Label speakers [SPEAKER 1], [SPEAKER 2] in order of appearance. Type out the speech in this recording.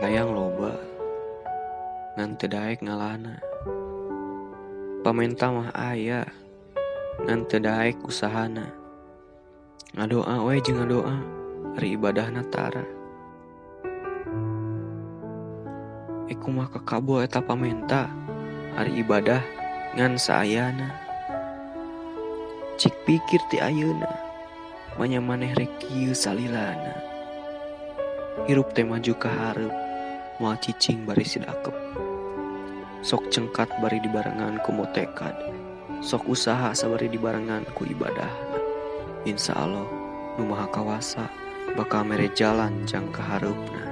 [SPEAKER 1] Hayang loba ngan teu daek ngalana. Pamenta mah aya ngan teu daek usahana. Ngadoa we jeung ngadoa ari ibadahna tara. Kumaha kakabo eta pamenta ari ibadah ngan saayana. Cik pikir ti ayeuna manya maneh rek kieu salilana. Hirup teh maju ka hareup moal cicing bari sidakep. Sok cengkat bari dibarengan ku motekad. Sok usaha sabari dibarengan ku ibadahna. Insya Allah nu maha kawasa bakal mere jalan jang ka hareupna.